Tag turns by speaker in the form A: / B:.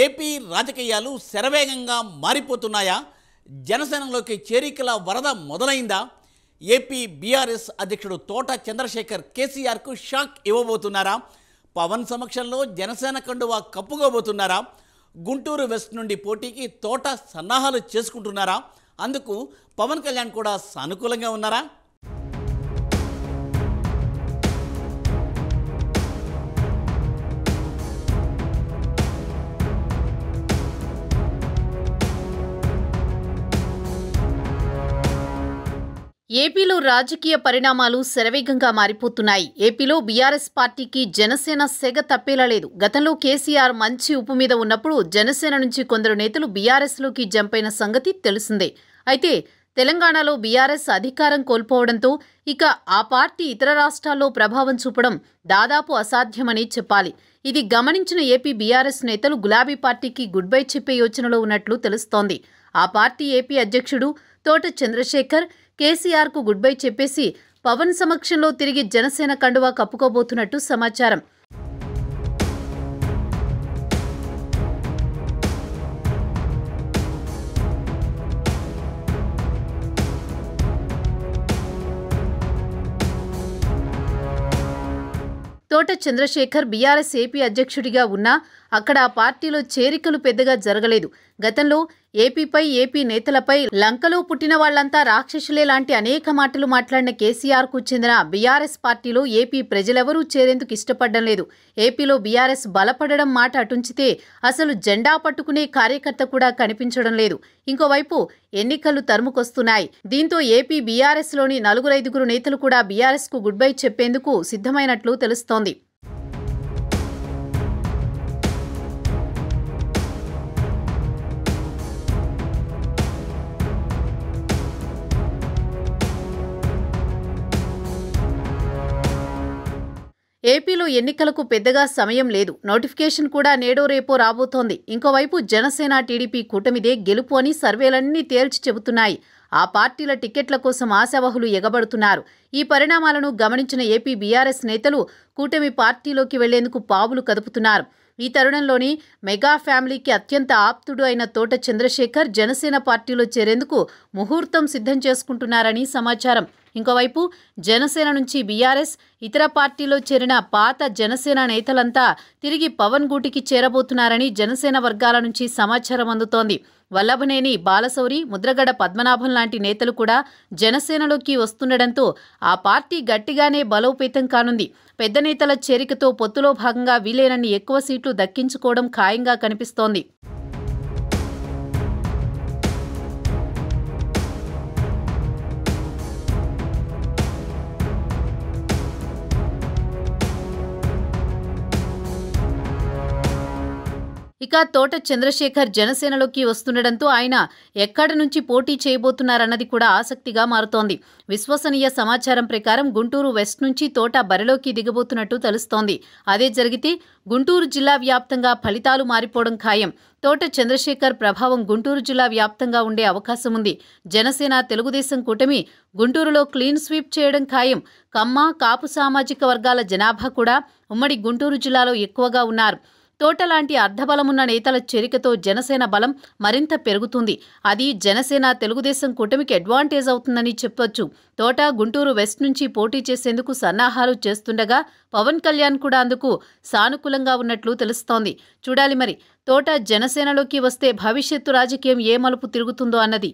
A: AP రాజకీయాలు శరవేగంగా మారిపోతున్నాయా? జనసేనలోకి చేరికల వరద మొదలైందా? ఏపీ బీఆర్ఎస్ అధ్యక్షుడు తోట చంద్రశేఖర్ కేసీఆర్కు షాక్ ఇవ్వబోతున్నారా? పవన్ సమక్షంలో జనసేన కండువా కప్పుకోబోతున్నారా? గుంటూరు వెస్ట్ నుండి పోటీకి తోట సన్నాహాలు చేసుకుంటున్నారా? అందుకు పవన్ కళ్యాణ్ కూడా సానుకూలంగా ఉన్నారా?
B: ఏపీలో రాజకీయ పరిణామాలు శరవేగంగా మారిపోతున్నాయి. ఏపీలో బీఆర్ఎస్ పార్టీకి జనసేన సెగ తప్పేలా లేదు. గతంలో కేసీఆర్ మంచి ఉప్పు మీద ఉన్నప్పుడు జనసేన నుంచి కొందరు నేతలు బీఆర్ఎస్లోకి జంపైన సంగతి తెలిసిందే. అయితే తెలంగాణలో బీఆర్ఎస్ అధికారం కోల్పోవడంతో ఇక ఆ పార్టీ ఇతర రాష్ట్రాల్లో ప్రభావం చూపడం దాదాపు అసాధ్యమని చెప్పాలి. ఇది గమనించిన ఏపీ బీఆర్ఎస్ నేతలు గులాబీ పార్టీకి గుడ్ బై చెప్పే యోచనలో ఉన్నట్లు తెలుస్తోంది. ఆ పార్టీ ఏపీ అధ్యక్షుడు తోట చంద్రశేఖర్ కేసీఆర్కు గుడ్ బై చెప్పేసి పవన్ సమక్షంలో తిరిగి జనసేన కండువా కప్పుకోబోతున్నట్టు సమాచారం. తోట చంద్రశేఖర్ బీఆర్ఎస్ ఏపీ అధ్యక్షుడిగా ఉన్నా అక్కడ ఆ పార్టీలో చేరికలు పెద్దగా జరగలేదు. గతంలో ఏపీపై, ఏపీ నేతలపై లంకలో పుట్టిన వాళ్లంతా రాక్షసులే లాంటి అనేక మాటలు మాట్లాడిన కేసీఆర్కు చెందిన బీఆర్ఎస్ పార్టీలో ఏపీ ప్రజలెవరూ చేరేందుకు ఇష్టపడడం లేదు. ఏపీలో బీఆర్ఎస్ బలపడడం మాట అటుంచితే అసలు జెండా పట్టుకునే కార్యకర్త కూడా కనిపించడం లేదు. ఇంకోవైపు ఎన్నికలు తరుముకొస్తున్నాయి. దీంతో ఏపీ బీఆర్ఎస్లోని 4-5 నేతలు కూడా బీఆర్ఎస్కు గుడ్ బై చెప్పేందుకు సిద్ధమైనట్లు తెలుస్తోంది. ఏపీలో ఎన్నికలకు పెద్దగా సమయం లేదు. నోటిఫికేషన్ కూడా నేడో రేపో రాబోతోంది. ఇంకోవైపు జనసేన, టీడీపీ కూటమిదే గెలుపు అని సర్వేలన్నీ తేల్చి చెబుతున్నాయి. ఆ పార్టీల టికెట్ల కోసం ఆశావహులు ఎగబడుతున్నారు. ఈ పరిణామాలను గమనించిన ఏపీ బీఆర్ఎస్ నేతలు కూటమి పార్టీలోకి వెళ్లేందుకు పావులు కదుపుతున్నారు. ఈ తరుణంలోని మెగా ఫ్యామిలీకి అత్యంత ఆప్తుడు అయిన తోట చంద్రశేఖర్ జనసేన పార్టీలో చేరేందుకు ముహూర్తం సిద్ధం చేసుకుంటున్నారని సమాచారం. ఇంకోవైపు జనసేన నుంచి బీఆర్ఎస్, ఇతర పార్టీలో చేరిన పాత జనసేన నేతలంతా తిరిగి పవన్ గూటికి చేరబోతున్నారని జనసేన వర్గాల నుంచి సమాచారం అందుతోంది. వల్లభనేని బాలశౌరి, ముద్రగడ పద్మనాభం లాంటి నేతలు కూడా జనసేనలోకి వస్తుండటంతో ఆ పార్టీ గట్టిగానే బలోపేతం కానుంది. పెద్ద నేతల చేరికతో పొత్తులో భాగంగా వీలైనన్ని ఎక్కువ సీట్లు దక్కించుకోవడం ఖాయంగా కనిపిస్తోంది. ఇక తోట చంద్రశేఖర్ జనసేనలోకి వస్తుండటంతో ఆయన ఎక్కడి నుంచి పోటీ చేయబోతున్నారన్నది కూడా ఆసక్తిగా మారుతోంది. విశ్వసనీయ సమాచారం ప్రకారం గుంటూరు వెస్ట్ నుంచి తోట బరిలోకి దిగబోతున్నట్టు తెలుస్తోంది. అదే జరిగితే గుంటూరు జిల్లా వ్యాప్తంగా ఫలితాలు మారిపోవడం ఖాయం. తోట చంద్రశేఖర్ ప్రభావం గుంటూరు జిల్లా వ్యాప్తంగా ఉండే అవకాశం ఉంది. జనసేన, తెలుగుదేశం కూటమి గుంటూరులో క్లీన్ స్వీప్ చేయడం ఖాయం. కమ్మ, కాపు సామాజిక వర్గాల జనాభా కూడా ఉమ్మడి గుంటూరు జిల్లాలో ఎక్కువగా ఉన్నారు. తోట లాంటి అర్ధబలమున్న నేతల చేరికతో జనసేన బలం మరింత పెరుగుతుంది. అది జనసేన, తెలుగుదేశం కూటమికి అడ్వాంటేజ్ అవుతుందని చెప్పొచ్చు. తోట గుంటూరు వెస్ట్ నుంచి పోటీ చేసేందుకు సన్నాహాలు చేస్తుండగా పవన్ కళ్యాణ్ కూడా అందుకు సానుకూలంగా ఉన్నట్లు తెలుస్తోంది. చూడాలి మరి తోట జనసేనలోకి వస్తే భవిష్యత్తు రాజకీయం ఏ మలుపు తిరుగుతుందో అన్నది.